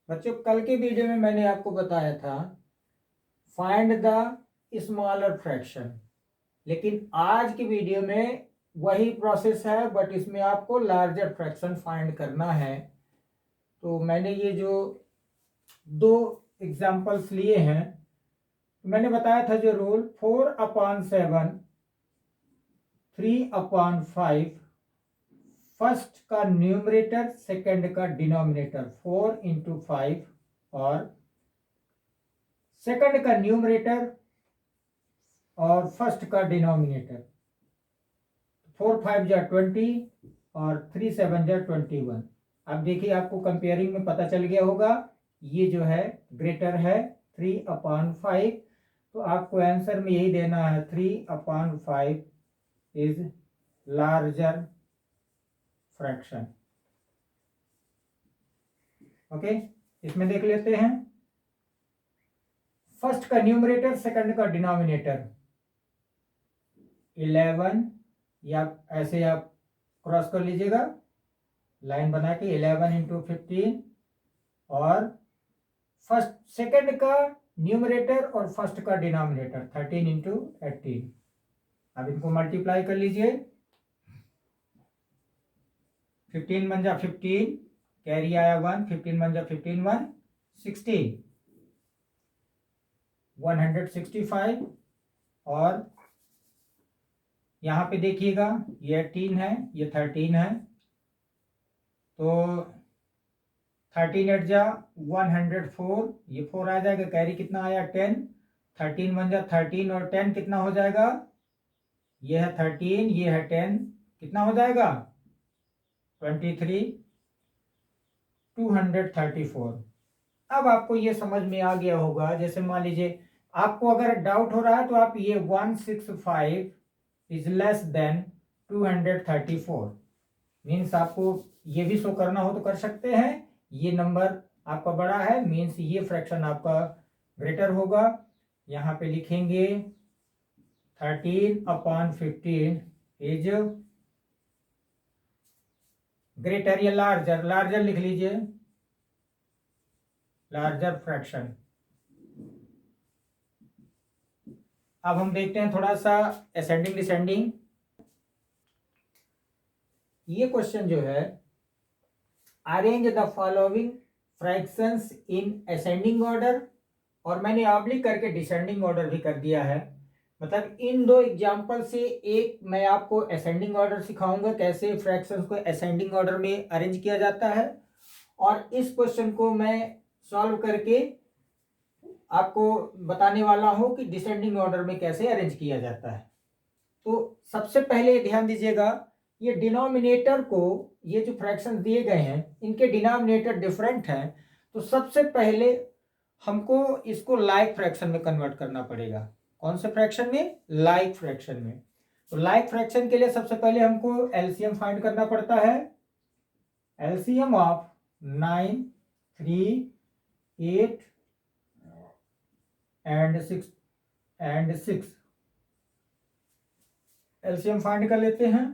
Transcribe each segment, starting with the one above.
बच्चों कल के वीडियो में मैंने आपको बताया था फाइंड द स्मॉलर फ्रैक्शन, लेकिन आज की वीडियो में वही प्रोसेस है बट इसमें आपको लार्जर फ्रैक्शन फाइंड करना है। तो मैंने ये जो दो एग्जांपल्स लिए हैं, मैंने बताया था जो रूल 4/7, 3/5, फर्स्ट का न्यूमरेटर सेकंड का डिनोमिनेटर 4 × 5 और सेकंड का न्यूमरेटर और फर्स्ट का डिनोमिनेटर 4 × 5 = 20 और 3 × 7 = 21। अब देखिए आपको कंपेयरिंग में पता चल गया होगा, ये जो है ग्रेटर है 3/5, तो आपको आंसर में यही देना है 3/5 इज लार्जर फ्रैक्शन। ओके, इसमें देख लेते हैं फर्स्ट का न्यूमरेटर सेकंड का डिनोमिनेटर 11, या ऐसे आप क्रॉस कर लीजिएगा लाइन बना के 11 × 15 और फर्स्ट सेकंड का न्यूमरेटर और फर्स्ट का डिनोमिनेटर 13 × 18। अब इनको मल्टीप्लाई कर लीजिए, 15 बन जा 15, कैरी आया 1, 15 बन जा 15 1 16, 165 और यहाँ पे देखिएगा ये 18 है, ये 13 है, तो 13 8 जा 104, ये 4 आ जाएगा, कैरी कितना आया 10, 13 बन जा 13 और 10 कितना हो जाएगा, ये है 13, ये है 10, कितना हो जाएगा 23, 234। अब आपको ये समझ में आ गया होगा, जैसे मान लीजिए आपको अगर डाउट हो रहा है तो आप ये 165 इज लेस देन 234 मीन्स आपको ये भी शो करना हो तो कर सकते हैं, ये नंबर आपका बड़ा है मीन्स ये फ्रैक्शन आपका ग्रेटर होगा। यहाँ पे लिखेंगे 13/15 इज ग्रेटर या लार्जर, लार्जर लिख लीजिए, लार्जर फ्रैक्शन। अब हम देखते हैं थोड़ा सा असेंडिंग डिसेंडिंग। ये क्वेश्चन जो है, arrange the following fractions in ascending order, और मैंने ऑब्लिक करके डिसेंडिंग ऑर्डर भी कर दिया है। मतलब इन दो एग्जांपल से एक मैं आपको असेंडिंग ऑर्डर सिखाऊंगा कैसे फ्रैक्शंस को असेंडिंग ऑर्डर में अरेंज किया जाता है, और इस क्वेश्चन को मैं सॉल्व करके आपको बताने वाला हूं कि डिसेंडिंग ऑर्डर में कैसे अरेंज किया जाता है। तो सबसे पहले ध्यान दीजिएगा, ये डिनोमिनेटर को, ये जो फ्रैक्शन दिए गए हैं इनके डिनोमिनेटर डिफरेंट हैं, तो सबसे पहले हमको इसको लाइक फ्रैक्शन में कन्वर्ट करना पड़ेगा। कौन से फ्रैक्शन में? लाइक फ्रैक्शन में। तो लाइक फ्रैक्शन के लिए सबसे पहले हमको एलसीएम फाइंड करना पड़ता है। LCM of 9, 3, 8 and 6 LCM find कर लेते हैं।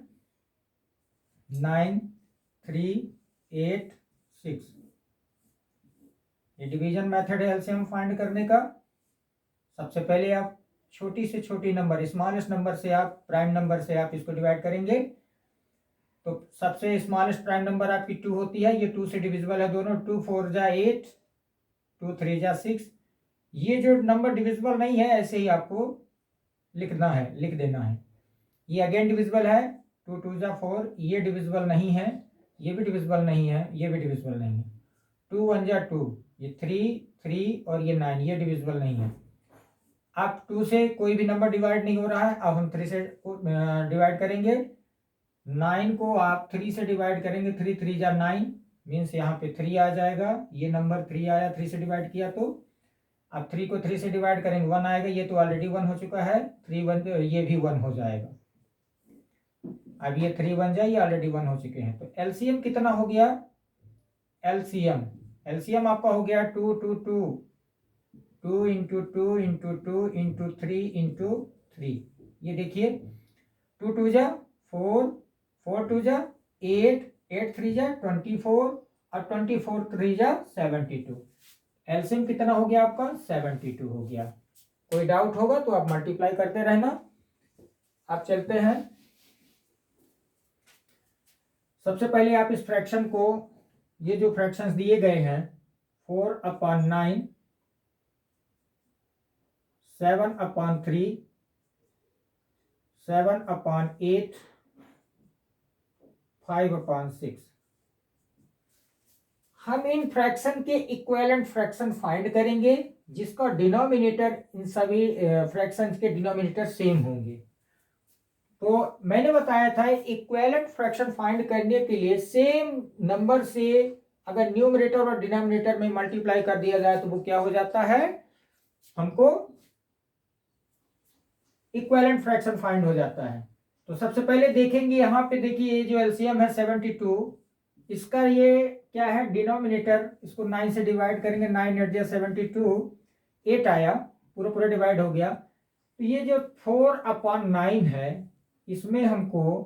9, 3, 8, 6, ये डिवीजन मेथड है एलसीएम फाइंड करने का। सबसे पहले आप छोटी से छोटी नंबर, स्मॉलेस्ट नंबर से आप, प्राइम नंबर से आप इसको डिवाइड करेंगे। तो सबसे स्मॉलेस्ट प्राइम नंबर आपकी 2 होती है, ये 2 से डिविजिबल है दोनों, 2 4 जा 8, 2 3 जा 6। ये जो नंबर डिविजिबल नहीं है ऐसे ही आपको लिखना है, लिख देना है। ये अगेन डिविजिबल है, 2 2 जा 4, ये डिविजिबल नहीं है, ये भी डिविजिबल नहीं है, ये भी डिविजिबल नहीं है। 2 1 जा 2, ये 3 3 और ये 9, ये डिविजिबल नहीं है। अब 2 से कोई भी नंबर डिवाइड नहीं हो रहा है, अब हम 3 से डिवाइड करेंगे। 9 को आप 3 से डिवाइड करेंगे, 3 3 जा 9 मीन्स यहाँ पे 3 आ जाएगा, ये नंबर 3 आया 3 से डिवाइड किया तो। अब 3 को 3 से डिवाइड करेंगे 1 आएगा, ये तो ऑलरेडी 1 हो चुका है, 3 1 ये भी 1 हो जाएगा। अब ये 3 1 जाए, ये ऑलरेडी 1 हो चुके हैं। तो एलसीएम कितना हो गया? एलसीएम आपका हो गया 2 2 2, 2 × 2 × 2 × 3 × 3। ये देखिए 2 2 जा 4, 4 2 जा 8, 8 3 जा 24, और 24 3 जा 72। एलसीएम कितना हो गया आपका? 72 हो गया। कोई डाउट होगा तो आप मल्टीप्लाई करते रहना। आप चलते हैं, सबसे पहले आप इस फ्रैक्शन को, ये जो फ्रैक्शंस दिए गए हैं 4/9, 7/3, 7/8, 5/6, हम इन फ्रैक्शन के इक्विवेलेंट फ्रैक्शन फाइंड करेंगे जिसका डिनोमिनेटर, इन सभी फ्रैक्शंस के डिनोमिनेटर सेम होंगे। तो मैंने बताया था इक्विवेलेंट फ्रैक्शन फाइंड करने के लिए सेम नंबर से अगर न्यूमरेटर और डिनोमिनेटर में मल्टीप्लाई कर दिया जाए तो वो क्या हो जाता है, हमको इक्विवेलेंट फ्रैक्शन फाइंड हो जाता है। तो सबसे पहले देखेंगे, यहाँ पे देखिए ये जो एलसीएम है 72, इसका ये क्या है डिनोमिनेटर, इसको 9 से डिवाइड करेंगे, 9 8 72, 8 आया, पूरा पूरा डिवाइड हो गया। तो ये जो 4/9 है इसमें हमको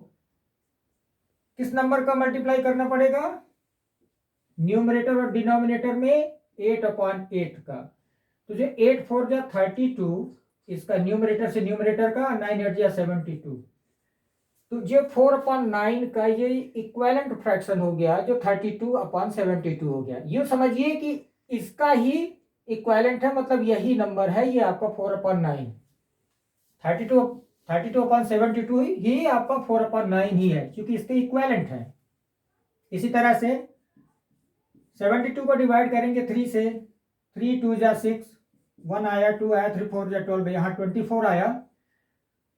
किस नंबर का मल्टीप्लाई करना पड़ेगा? न्यूमरेटर और डिनोमिनेटर में 8/8 का। तो जो 8 4 जा 32, इसका न्यूमरेटर से न्यूमरेटर का, 9 8 जा 72। तो जो 4/9 का ये इक्विवेलेंट फ्रैक्शन हो गया जो 32/72 हो गया। यूं समझिए कि इसका ही इक्विवेलेंट है, मतलब यही नंबर है ये आपका 4/9। 32/72 ही आपका 4/9 ही है क्योंकि इसके इक्विवेलेंट है। इसी तरह से 72 को डिवाइड करेंगे 3 से, 3 2 जा 6, 1 आया, 2 आया, 3 4 जा 12, यहाँ 24 आया।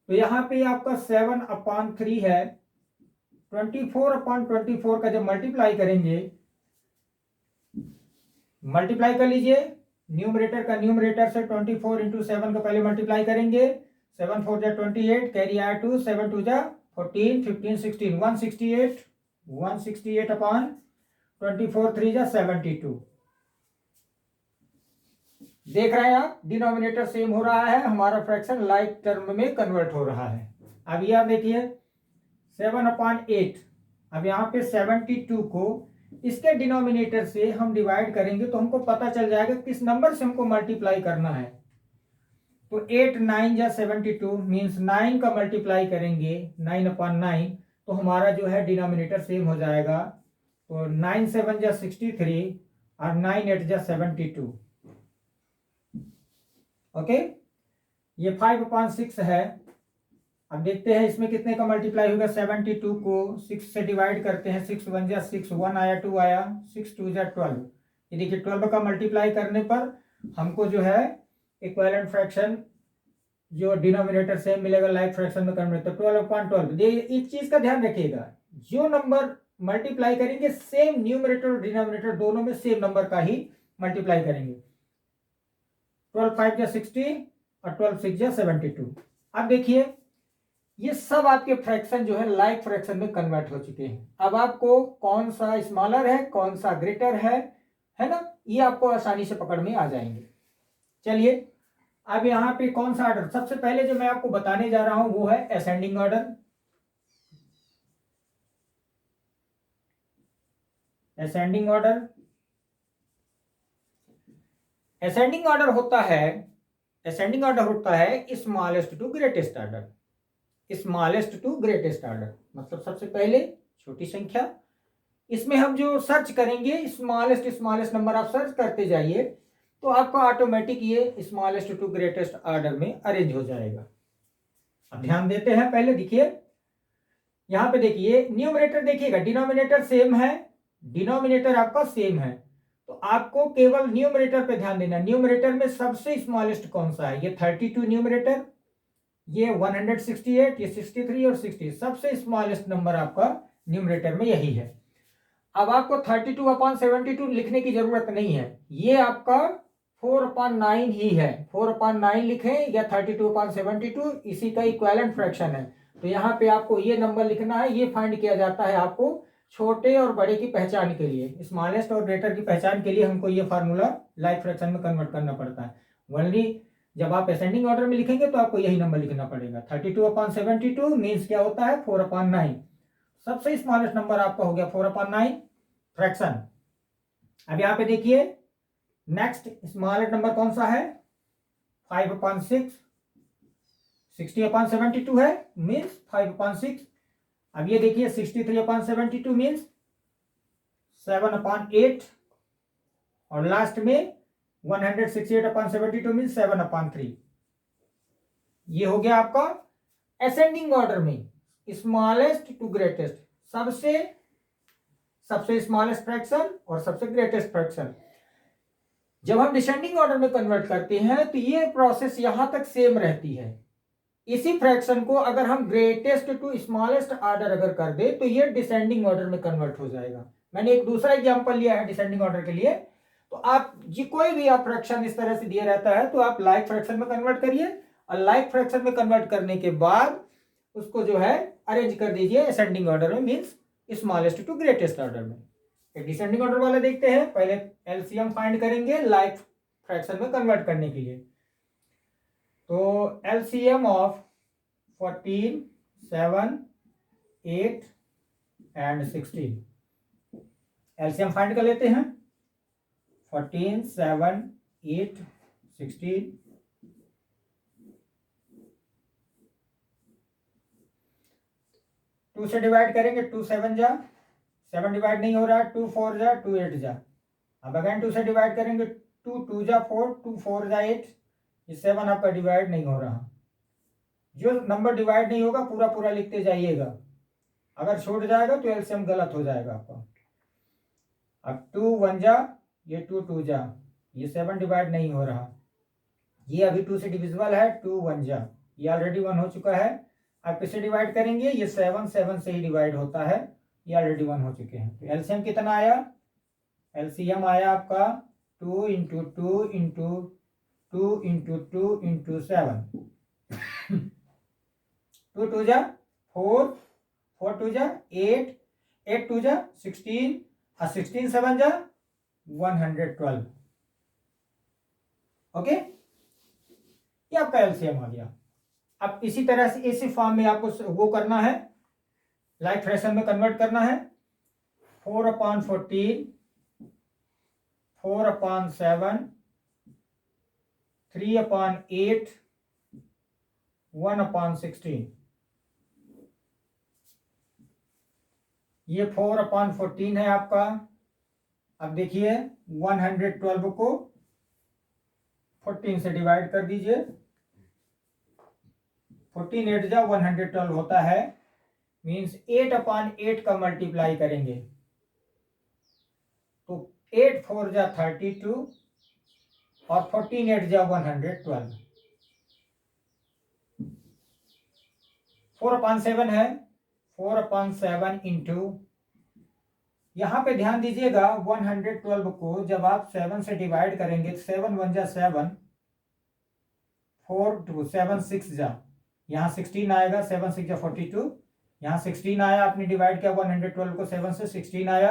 तो यहाँ पे आपका 7/3 है। 24/24 का जब मल्टीप्लाई करेंगे, मल्टीप्लाई कर लीजिए न्यूमरेटर का न्यूमरेटर से, 24 इंटू 7 का पहले मल्टीप्लाई करेंगे, 7 4 जा 28, कैरी आया 2, 7 2 जा 14, 15 16, 168, 168/24, 3 जा 72। देख रहे हैं आप, डिनोमिनेटर सेम हो रहा है, हमारा फ्रैक्शन लाइक टर्म में कन्वर्ट हो रहा है। अब ये आप देखिए 7/8, अब यहाँ पे 72 को इसके डिनोमिनेटर से हम डिवाइड करेंगे तो हमको पता चल जाएगा किस नंबर से हमको मल्टीप्लाई करना है। तो 8 9 जा 72 मीन्स 9 का मल्टीप्लाई करेंगे 9/9, तो हमारा जो है डिनोमिनेटर सेम हो जाएगा। तो 9 7 जा 63 और 9 8 जा 72। ओके, ये 5/6 है। अब देखते हैं इसमें कितने का मल्टीप्लाई होगा। 72 को 6 से डिवाइड करते हैं, 6 1 जा 6, 1 आया, 2 आया, 6 2 जा 12। ये देखिए 12 का मल्टीप्लाई करने पर हमको जो है इक्विवेलेंट फ्रैक्शन जो डिनोमिनेटर सेम मिलेगा, लाइक फ्रैक्शन में कन्वर्ट। तो 12/12। एक चीज का ध्यान रखिएगा, जो नंबर मल्टीप्लाई करेंगे सेम न्यूमरेटर और डिनोमिनेटर दोनों में सेम नंबर का ही मल्टीप्लाई करेंगे। 12 5 जा 60 और 12 6 जा 72। अब देखिए ये सब आपके फ्रैक्शन जो है लाइक फ्रैक्शन में कन्वर्ट हो चुके हैं। अब आपको कौन सा स्मॉलर है कौन सा ग्रेटर है ना, ये आपको आसानी से पकड़ में आ जाएंगे। चलिए अब यहाँ पे कौन सा ऑर्डर, सबसे पहले जो मैं आपको बताने जा रहा हूं वो है ascending order. Ascending order, ascending order होता है smallest to greatest order. Smallest to greatest order मतलब सबसे पहले छोटी संख्या, इसमें हम जो सर्च करेंगे स्मॉलेस्ट नंबर आप सर्च करते जाइए तो आपका ऑटोमेटिक ये स्मॉलेस्ट टू ग्रेटेस्ट ऑर्डर में अरेंज हो जाएगा। अब ध्यान देते हैं, पहले देखिए यहां पे देखिए न्यूमरेटर देखिएगा, डिनोमिनेटर सेम है, डिनोमिनेटर आपका सेम है, तो आपको केवल न्यूमरेटर पे ध्यान देना। न्यूमरेटर में सबसे स्मॉलेस्ट कौन सा है? ये 32 न्यूमरेटर, ये 168, ये 63 और 60, सबसे स्मॉलेस्ट नंबर आपका न्यूमरेटर में यही है। अब आपको 32/72 लिखने की जरूरत नहीं है, ये आपका 4/9 ही है। 4/9 लिखें या 32/72 इसी का इक्विवेलेंट फ्रैक्शन है। तो यहाँ पे आपको ये नंबर लिखना है। ये फाइंड किया जाता है आपको छोटे और बड़े की पहचान के लिए, स्मॉलेस्ट और ग्रेटर की पहचान के लिए हमको ये फार्मूला लाइक फ्रैक्शन में कन्वर्ट करना पड़ता है। ओनली जब आप असेंडिंग ऑर्डर में लिखेंगे तो आपको यही नंबर लिखना पड़ेगा। 32/72 मीन्स क्या होता है 4/9। सबसे स्मॉलेस्ट नंबर आपका हो गया 4/9 फ्रैक्शन। अब यहाँ पे देखिए नेक्स्ट स्मॉलेस्ट नंबर कौन सा है, 5/6, 60/72 है, मीन्स 5/6। अब ये देखिए 63/72 मीन्स 7/8, और लास्ट में 168/72 मीन्स 7/3। ये हो गया आपका असेंडिंग ऑर्डर में स्मॉलेस्ट टू ग्रेटेस्ट, सबसे स्मॉलेस्ट फ्रैक्शन और सबसे ग्रेटेस्ट फ्रैक्शन। जब हम डिसेंडिंग ऑर्डर में कन्वर्ट करते हैं तो ये प्रोसेस यहां तक सेम रहती है। इसी फ्रैक्शन को अगर हम ग्रेटेस्ट टू स्मॉलेस्ट ऑर्डर अगर कर दे तो ये डिसेंडिंग ऑर्डर में कन्वर्ट हो जाएगा। मैंने एक दूसरा एग्जांपल लिया है डिसेंडिंग ऑर्डर के लिए। तो आप जी कोई भी आप फ्रैक्शन इस तरह से दिया रहता है तो आप लाइक फ्रैक्शन में कन्वर्ट करिए, और लाइक फ्रैक्शन में कन्वर्ट करने के बाद उसको जो है अरेंज कर दीजिए असेंडिंग ऑर्डर में, means smallest to greatest order में। एक डिसेंडिंग ऑर्डर वाला देखते हैं। पहले एलसीएम फाइंड करेंगे लाइक फ्रैक्शन में कन्वर्ट करने के लिए। तो LCM of 14, 7, 8 and 16, LCM find कर लेते हैं। 14, 7, 8, 16। टू से डिवाइड करेंगे, 2 7 जा, 7 डिवाइड नहीं हो रहा, 2 4 जा, 2 8 जा। अब अगेन 2 से डिवाइड करेंगे, 2 2 जा 4, 2 4 जा 8। ये 7 आपका डिवाइड नहीं हो रहा। जो नंबर डिवाइड नहीं होगा पूरा पूरा लिखते जाइएगा, अगर छूट जाएगा तो एलसीएम गलत हो जाएगा आपका। अब 2 1 जा, ये 2 2 जा, ये 7 डिवाइड नहीं हो रहा। ये अभी 2 से डिविजिबल है, 2 1 जा, ये ऑलरेडी 1 हो चुका है। अब किससे डिवाइड करेंगे, ये 7 7 से ही डिवाइड होता है, ये ऑलरेडी 1 हो चुके हैं। तो एलसीएम कितना आया, एलसीएम आया आपका 2 इंटू 2 इंटू 2 इंटू 2 इंटू 7। 2 2 जा 4, 4 2 जा 8, 8 2 जा 16, और 16 7 जा 112। ओके, ये आपका एलसीएम आ गया। अब इसी तरह से इसी फॉर्म में आपको वो करना है, लाइक फ्रैक्शन में कन्वर्ट करना है। 4/14, 4/7, 3/8, 1/16। ये 4/14 है आपका। अब देखिए 112 को 14 से डिवाइड कर दीजिए। 14 8 जा 112 होता है, मीन्स 8/8 का मल्टीप्लाई करेंगे तो 8 4 जा 32, और 14 8 जा 112। 4/7 है, 4/7 इंटू, यहां पे ध्यान दीजिएगा 112 को जब आप 7 से डिवाइड करेंगे, 7 1 जा 7, 4 2 7 6 जा, यहाँ 16 आएगा, 7 6 जा 42, यहाँ 16 आया, आपने डिवाइड किया 112 को 7 से, 16 आया।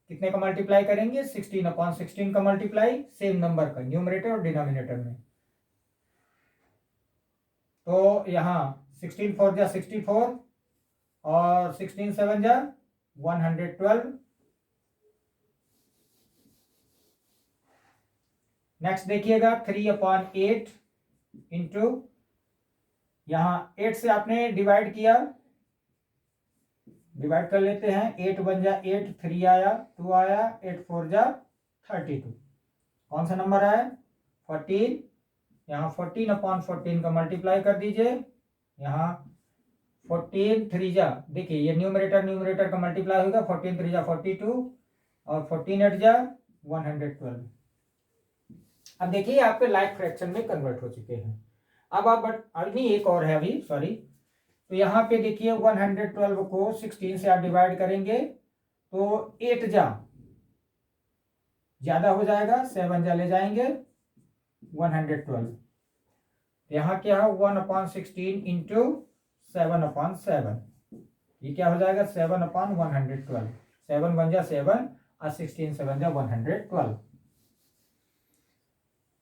कितने का मल्टीप्लाई करेंगे, 16/16 का मल्टीप्लाई, सेम नंबर का न्यूमरेटर और डिनोमिनेटर में। तो यहाँ 16 4 जा 64, और 16 7 जा 112। नेक्स्ट देखिएगा 3/8 इंटू, यहाँ 8 से आपने डिवाइड किया, डिवाइड कर लेते हैं। 8 1 जा 8, 3 आया, 2 आया, 8 4 जा 32। कौन सा नंबर आया, 14। यहाँ 14/14 का मल्टीप्लाई कर दीजिए। यहाँ 14 3 जा, देखिए ये न्यूमरेटर का मल्टीप्लाई होगा, 14 3 जा 42, और 14 8 जा 112। अब देखिए आपके लाइक फ्रैक्शन में कन्वर्ट हो चुके हैं। अब आप अभी एक और है अभी, सॉरी। तो यहाँ पे देखिए 112 को 16 से आप डिवाइड करेंगे तो 8 जा ज्यादा हो जाएगा, 7 जा ले जाएंगे 112। यहाँ क्या है 1/16 इंटू 7/7, ये क्या हो जाएगा 7/112। 7 1 जा 7, और 16 7 जा 112।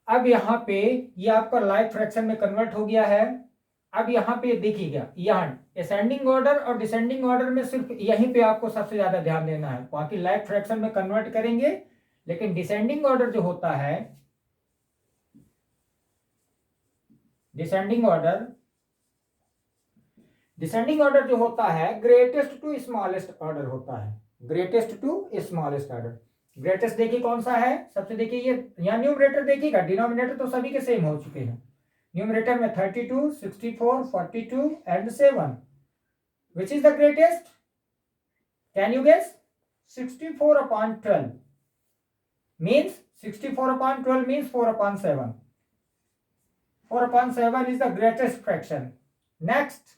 अब यहाँ पे ये आपका लाइक फ्रैक्शन में कन्वर्ट हो गया है। अब यहाँ पे देखिएगा, यहाँ असेंडिंग ऑर्डर और डिसेंडिंग ऑर्डर में सिर्फ यहीं पे आपको सबसे ज्यादा ध्यान देना है। बाकी लाइक फ्रैक्शन में कन्वर्ट करेंगे लेकिन डिसेंडिंग ऑर्डर जो होता है, डिसेंडिंग ऑर्डर जो होता है ग्रेटेस्ट टू स्मॉलेस्ट ऑर्डर होता है, greatest to smallest order. Greatest देखिए कौन सा है, सबसे देखिए ये यहाँ न्यूमरेटर देखिएगा, डिनोमिनेटर तो सभी के सेम हो चुके हैं। न्यूमरेटर में 32, 64, 42 and 7, which is the greatest? Can you guess? 64/12 means 64/12 means 4/7. 4/7 is the greatest fraction. Next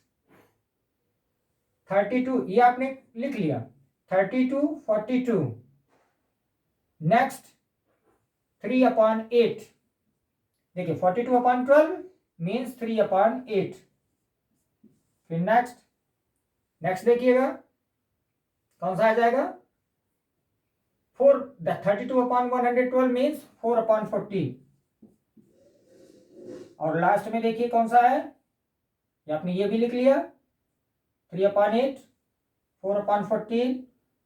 32, ये आपने लिख लिया, 32, 42. नेक्स्ट 3/8, देखिए 42/12 मीन्स 3/8। फिर नेक्स्ट देखिएगा कौन सा आ जाएगा, 32/112 मीन्स 4/14। और लास्ट में देखिए कौन सा है, या आपने ये भी लिख लिया 3/8, 4/14।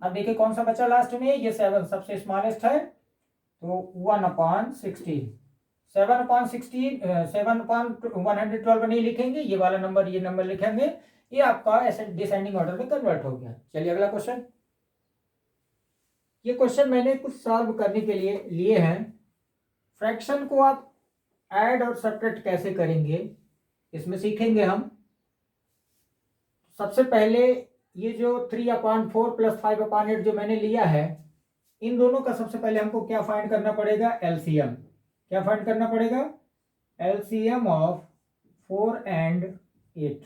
अब देखिए कौन सा बचा लास्ट में, ये 7 सबसे स्मॉलेस्ट है, तो 1/16। 7/112 नहीं लिखेंगे, ये वाला नंबर, ये नंबर लिखेंगे, ये आपका ऐसे डिसेंडिंग ऑर्डर में कन्वर्ट हो गया। चलिए अगला क्वेश्चन। ये क्वेश्चन मैंने कुछ सॉल्व करने के लिए हैं। फ्रैक्शन को आप ऐड और सब्ट्रैक्ट कैसे करेंगे इसमें सीखेंगे हम। सबसे पहले ये जो 3/4 + 5/8 जो मैंने लिया है, इन दोनों का सबसे पहले हमको क्या फाइंड करना पड़ेगा, एलसीएम। क्या फाइंड करना पड़ेगा, एलसीएम ऑफ 4 and 8।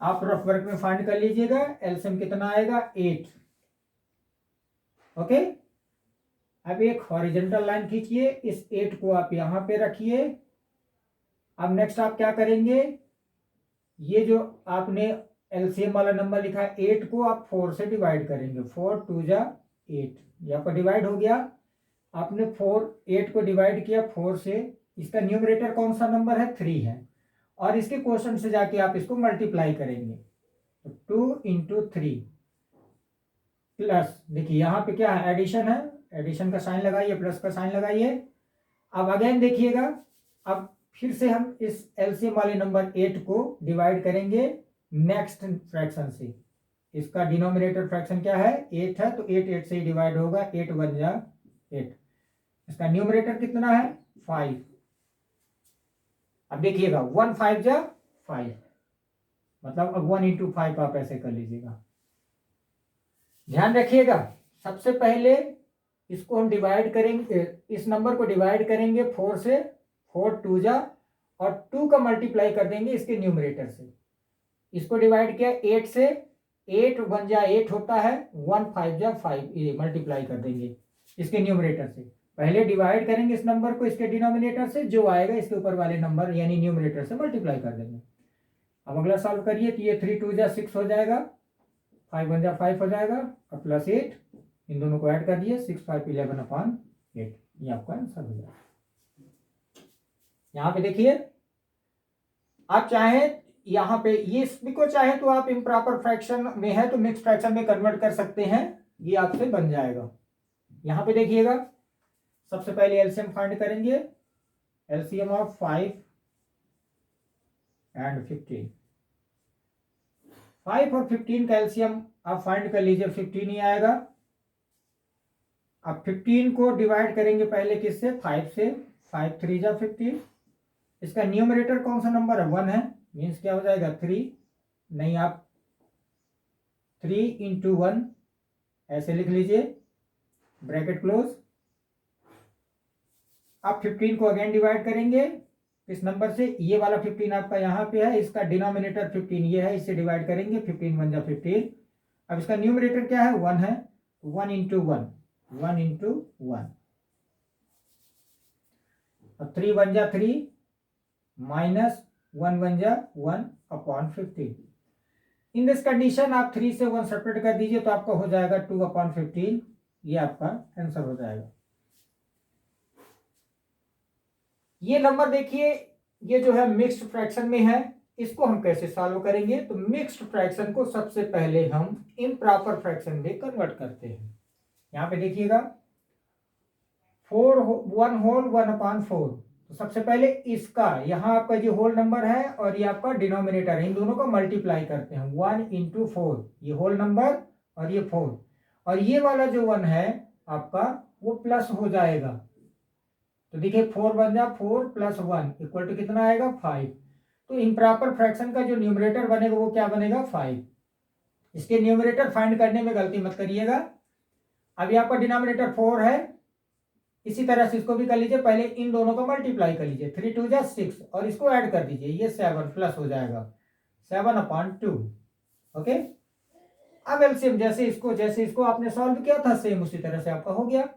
आप रफ वर्क में फाइंड कर लीजिएगा, एलसीएम कितना आएगा, 8। ओके, अब एक हॉरिजॉन्टल लाइन खींचिए, इस 8 को आप यहां पे रखिए। अब नेक्स्ट आप क्या करेंगे, ये जो आपने एलसीएम वाला नंबर लिखा है 8 को आप 4 से डिवाइड करेंगे। 4 2 जा 8, यहाँ पर डिवाइड हो गया। आपने 8 को डिवाइड किया 4 से, इसका न्यूमरेटर कौन सा नंबर है, 3 है, और इसके क्वेश्चन से जाके आप इसको मल्टीप्लाई करेंगे, तो 2 × 3 प्लस, देखिए यहाँ पे क्या है, एडिशन है, एडिशन का साइन लगाइए, प्लस का साइन लगाइए। अब अगेन देखिएगा, अब फिर से हम इस एलसीएम वाले नंबर 8 को डिवाइड करेंगे नेक्स्ट फ्रैक्शन से। इसका डिनोमिनेटर फ्रैक्शन क्या है, 8 है, तो 8 से ही डिवाइड होगा, 8 1 जा 8। इसका न्यूमरेटर कितना है, 5। अब देखिएगा 1 5 जा 5, मतलब अब 1 × 5 आप ऐसे कर लीजिएगा। ध्यान रखिएगा, सबसे पहले इसको हम डिवाइड करेंगे, इस नंबर को डिवाइड करेंगे 4 से, 4 2 जा, और 2 का मल्टीप्लाई कर देंगे इसके न्यूमरेटर से। इसको डिवाइड किया 8 से, 8 1 जा 8 होता है, 1 5 जा 5, ये मल्टीप्लाई कर देंगे इसके न्यूमरेटर से। पहले डिवाइड करेंगे इस नंबर को इसके डिनोमिनेटर से, जो आएगा इसके ऊपर वाले नंबर यानी न्यूमरेटर से मल्टीप्लाई कर देंगे। अब अगला सॉल्व करिए, तो ये 3 2 जा 6 हो जाएगा, 5 1 जा 5 हो जाएगा, और प्लस 8, इन दोनों को ऐड कर दिए, 6 5 11/8, ये आपका आंसर हो जाएगा। यहाँ पे देखिए, आप चाहें यहाँ पे ये इसमें को चाहे तो आप इम्प्रॉपर फ्रैक्शन में है तो मिक्स फ्रैक्शन में कन्वर्ट कर सकते हैं, ये आपसे बन जाएगा। यहाँ पे देखिएगा, सबसे पहले एलसीएम फाइंड करेंगे, एलसीएम ऑफ 5 and 15। 5 और 15 का एलसीएम आप फाइंड कर लीजिए, 15 ही आएगा। अब 15 को डिवाइड करेंगे पहले किससे, 5 से, 5 3 जा 15। इसका न्यूमरेटर कौन सा नंबर है, 1 है, मीन्स क्या हो जाएगा 3, नहीं आप 3 × 1 ऐसे लिख लीजिए, ब्रैकेट क्लोज। आप 15 को अगेन डिवाइड करेंगे इस नंबर से, ये वाला 15 आपका यहाँ पे है, इसका डिनोमिनेटर 15 ये है, इससे डिवाइड करेंगे, 15 1 जा 15। अब इसका न्यूमरेटर क्या है, 1 है, 1 × 1, 1 × 1, अब 3 1 जा 3 माइनस 1 1 जा 1/15। इन दिस कंडीशन आप 3 से 1 सेपरेट कर दीजिए, तो आपका हो जाएगा 2/15, ये आपका आंसर हो जाएगा। ये नंबर देखिए, ये जो है मिक्स्ड फ्रैक्शन में है, इसको हम कैसे सॉल्व करेंगे, तो मिक्स्ड फ्रैक्शन को सबसे पहले हम इम्प्रॉपर फ्रैक्शन में कन्वर्ट करते हैं। यहाँ पे देखिएगा, 4 1 होल 1/4। तो सबसे पहले इसका यहाँ आपका जो होल नंबर है और ये आपका डिनोमिनेटर है, इन दोनों को मल्टीप्लाई करते हैं। 1 × 4, ये होल नंबर और ये 4, और ये वाला जो 1 है आपका वो प्लस हो जाएगा। तो देखिए 4 बन जा 4 + 1 = कितना आएगा 5। तो इम्प्रॉपर फ्रैक्शन का जो न्यूमरेटर बनेगा वो क्या बनेगा 5। इसके न्यूमरेटर फाइंड करने में गलती मत करिएगा। अभी आपका डिनोमिनेटर 4 है, इसी तरह से इसको भी कर लीजिए। पहले इन दोनों को मल्टीप्लाई कर लीजिए, 3 × 2 = 6 और इसको ऐड कर दीजिए, ये 7 प्लस हो जाएगा 7/2। ओके, अब एलसीएम जैसे इसको आपने सॉल्व किया था सेम उसी तरह से आपका हो गया।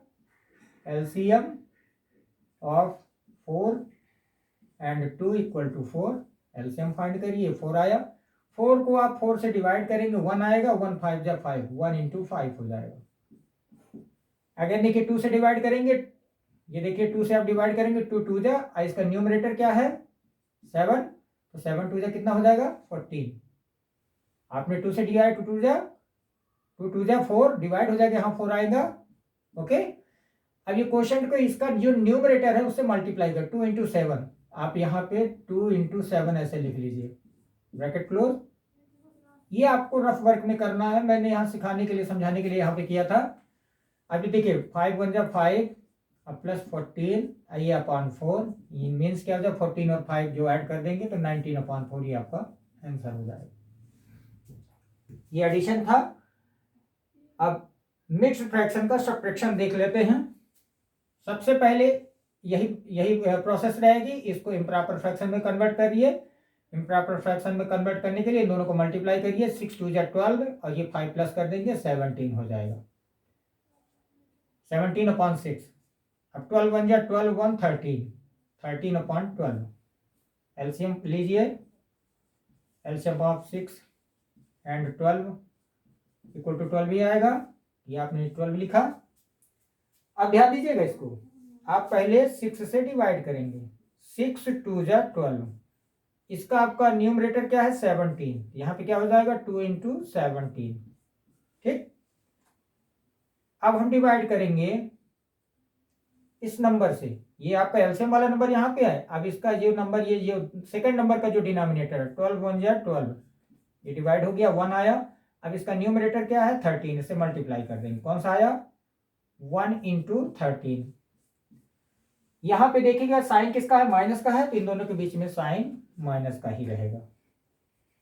LCM of 4 and 2 = 4। LCM find करिए, 4 आया। 4 को आप 4 से डिवाइड करेंगे 1 आएगा, 1 × 5 = 5, 1 × 5 हो जाएगा। अगेन देखिए 2 से डिवाइड करेंगे, ये देखिए 2 से आप डिवाइड करेंगे, 2 × 2 = इसका न्यूमरेटर क्या है 7, तो 7 × 2 = कितना हो जाएगा 14। आपने 2 से डिवाइड, 2 × 2 = 4 डिवाइड हो जाएगा, यहाँ 4 आएगा। ओके, अब ये क्वेश्चन को इसका जो न्यूमरेटर है उससे मल्टीप्लाई कर, 2 × 7, आप यहाँ पे 2 × 7 ऐसे लिख लीजिए, ब्रैकेट क्लोज। ये आपको रफ वर्क में करना है, मैंने यहाँ सिखाने के लिए समझाने के लिए यहाँ पे किया था। अभी देखिए 5 × 1 = 5 अब प्लस 14 ये अपॉन 4, ये मीन्स क्या हो जाए 14 और 5 जो ऐड कर देंगे तो 19/4 ये आपका आंसर हो जाएगा। ये एडिशन था। अब मिक्स्ड फ्रैक्शन का सब्ट्रैक्शन देख लेते हैं। सबसे पहले यही प्रोसेस रहेगी, इसको इम्प्रॉपर फ्रैक्शन में कन्वर्ट करिए। इम्प्रॉपर फ्रैक्शन में कन्वर्ट करने के लिए दोनों को मल्टीप्लाई करिए, 6 × 2 = 12 और ये 5 प्लस कर देंगे 17 हो जाएगा, 17/6। अब 12 बन जाए 12 × 1 = 13, 13/12। एलसीएम लीजिए, एलसीएम ऑफ 6 एंड 12 = 12 ही आएगा, ये आपने 12 लिखा। अब ध्यान दीजिएगा, इसको आप पहले 6 से डिवाइड करेंगे, 6 × 2 = 12। इसका आपका न्यूमरेटर क्या है 17, यहाँ पे क्या हो जाएगा 2 × 17। ठीक, अब हम डिवाइड करेंगे इस नंबर से, ये आपका एलसीएम वाला नंबर यहाँ पे है। अब इसका जो नंबर, ये जो सेकंड नंबर का जो डिनोमिनेटर है 12 × 1 = 12, ये डिवाइड हो गया, 1 आया। अब इसका न्यूमरेटर क्या है 13, इसे मल्टीप्लाई कर देंगे, कौन सा आया 1 × 13। यहाँ पे देखिएगा साइन किसका है माइनस का है, तो इन दोनों के बीच में साइन माइनस का ही रहेगा।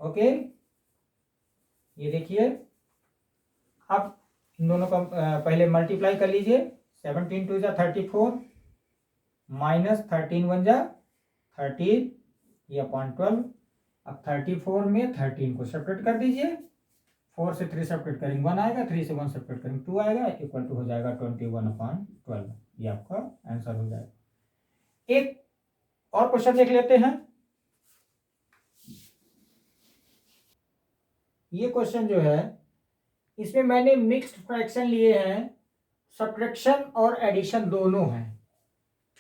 ओके, ये देखिए अब इन दोनों का पहले मल्टीप्लाई कर लीजिए, 17 × 2 = 34 माइनस 13 × 1 = 13 ये अपॉन 12। अब 34 में 13 को सेपरेट कर दीजिए, 4 से 3 सेपरेट करेंगे 1 आएगा, 3 से 1 सेपरेट करेंगे 2 आएगा, = हो जाएगा 21/12। ये आपका आंसर हो जाएगा। एक और क्वेश्चन देख लेते हैं। ये क्वेश्चन जो है इसमें मैंने मिक्स्ड फ्रैक्शन लिए हैं, सब्ट्रैक्शन और एडिशन दोनों हैं।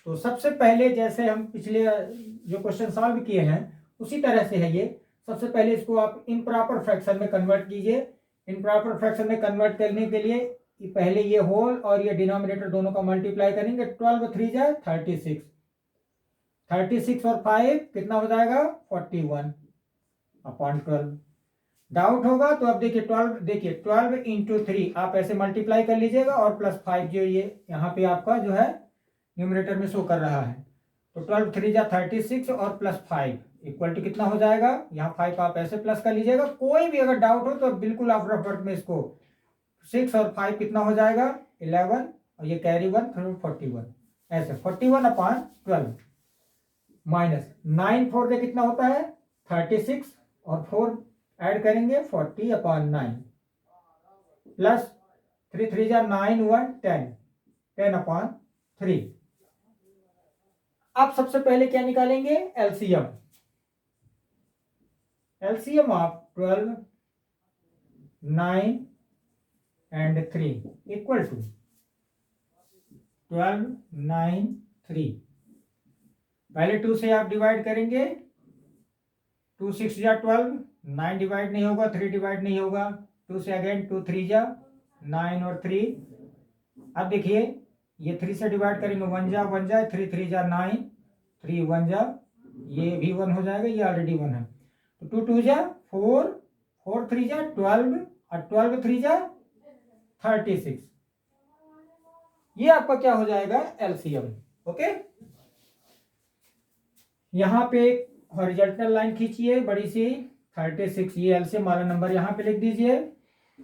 तो सबसे पहले जैसे हम पिछले जो क्वेश्चन सॉल्व किए हैं उसी तरह से है ये। सबसे पहले इसको आप इम्प्रॉपर फ्रैक्शन में कन्वर्ट कीजिए। इम्प्रॉपर फ्रैक्शन में कन्वर्ट करने के लिए पहले ये होल और ये डिनोमिनेटर दोनों का मल्टीप्लाई करेंगे, 12 × 3 = 36, 36 और 5 कितना हो जाएगा 41/12। डाउट होगा तो अब देखिए 12, देखिए 12 × 3 आप ऐसे मल्टीप्लाई कर लीजिएगा और प्लस 5 जो ये यहाँ पे आपका जो है न्यूमरेटर में शो कर रहा है, तो 12 × 3 = 36 और प्लस 5 = कितना हो जाएगा, यहाँ 5 आप ऐसे प्लस कर लीजिएगा। कोई भी अगर डाउट हो तो बिल्कुल आप रफ वर्क में इसको 6 और 5 कितना हो जाएगा 11 और ये कैरी 1 फिर 41, ऐसे 41/12 माइनस 9 4 से कितना होता है 36 और 4 ऐड करेंगे 40/9 प्लस 3 × 3 = 9 1 10, 10/3। आप सबसे पहले क्या निकालेंगे एलसीएम। LCM of 12 9 and 3 = 12 9 3। पहले 2 से आप डिवाइड करेंगे, 2 × 6 = 12, 9 डिवाइड नहीं होगा, 3 डिवाइड नहीं होगा, 2 से अगेन 2 × 3 = 9 और 3। अब देखिए ये 3 से डिवाइड करेंगे 1 जा 3 3 जा 9, 3 1 जा, ये भी 1 हो जाएगा, ये ऑलरेडी 1 है। तो 2 2 जा 4, 4 3 जा 12 और 12 3 जा 36। ये आपका क्या हो जाएगा एलसीएम। ओके, यहां पे हॉरिजॉन्टल लाइन खींचिए बड़ी सी 36, ये एलसीएम वाला नंबर यहां पे लिख दीजिए।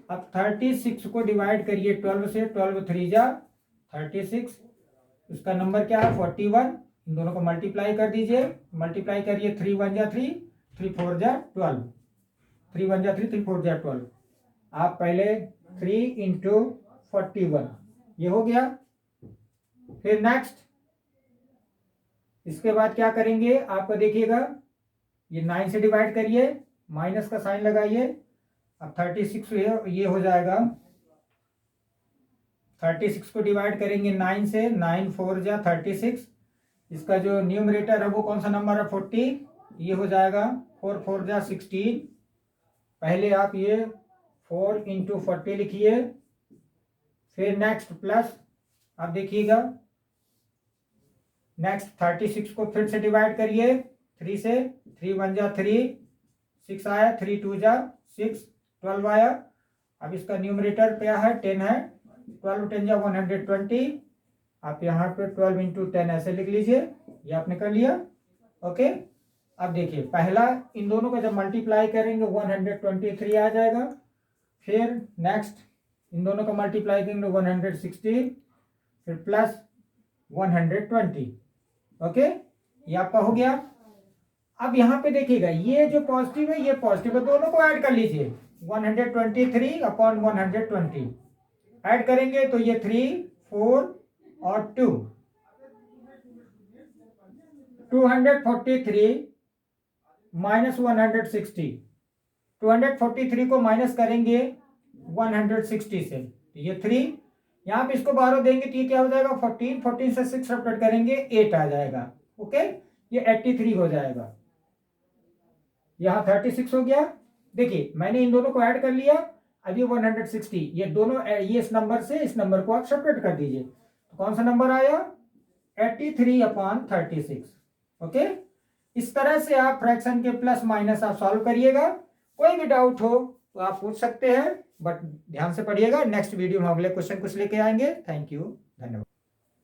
अब 36 को डिवाइड करिए 12 से, 12 3 जा 36, उसका नंबर क्या है 41। इन दोनों को मल्टीप्लाई कर दीजिए, मल्टीप्लाई करिए 3 1 जा 3, 3 4 जा 12, 3 1 जा 3, 3 4 जा 12। आप पहले 3 इंटू 41 ये हो गया। फिर नेक्स्ट इसके बाद क्या करेंगे, आपको देखिएगा ये 9 से डिवाइड करिए, माइनस का साइन लगाइए। अब 36 ये हो जाएगा, 36 को डिवाइड करेंगे 9 से, 9 4 जा 36। इसका जो न्यूमरेटर है वो कौन सा नंबर है 40, ये हो जाएगा 4 4 जा 16। पहले आप ये 4 इंटू 40 लिखिए। फिर नेक्स्ट प्लस, आप देखिएगा नेक्स्ट 36 को फिर से डिवाइड करिए 3 से, 3 1 जा 3, 6 आया, 3 2 जा 6, 12 आया। अब इसका न्यूमरेटर क्या है 10 है, 12 10 जा 120। आप यहाँ पे 12 इंटू 10 ऐसे लिख लीजिए, ये आपने कर लिया। ओके, अब देखिए पहला इन दोनों का जब मल्टीप्लाई करेंगे 123 आ जाएगा। फिर नेक्स्ट इन दोनों का मल्टीप्लाई करेंगे 160, फिर प्लस 120। ओके, ये आपका हो गया। अब यहाँ पे देखिएगा ये जो पॉजिटिव है ये पॉजिटिव है, दोनों को ऐड कर लीजिए। 123 अपॉन 120 ऐड करेंगे तो ये 3 4 और 2, 243 माइनस 160। 243 को माइनस करेंगे 160 से, तो ये 3, यहाँ पे इसको 12 देंगे तो ये क्या हो जाएगा 14, 14 से 6 सब्ट्रैक्ट करेंगे 8 आ जाएगा। ओके, ये 83 हो जाएगा। यहाँ 36 हो गया। देखिए मैंने इन दोनों को ऐड कर लिया, अभी 160, ये दोनों ये इस नंबर से इस नंबर को आप सब्ट्रैक्ट कर दीजिए, तो कौन सा नंबर आया 83 अपॉन 36। ओके, इस तरह से आप फ्रैक्शन के प्लस माइनस आप सॉल्व करिएगा। कोई भी डाउट हो तो आप पूछ सकते हैं, बट ध्यान से पढ़िएगा। नेक्स्ट वीडियो में अगले क्वेश्चन कुछ लेके आएंगे। थैंक यू, धन्यवाद।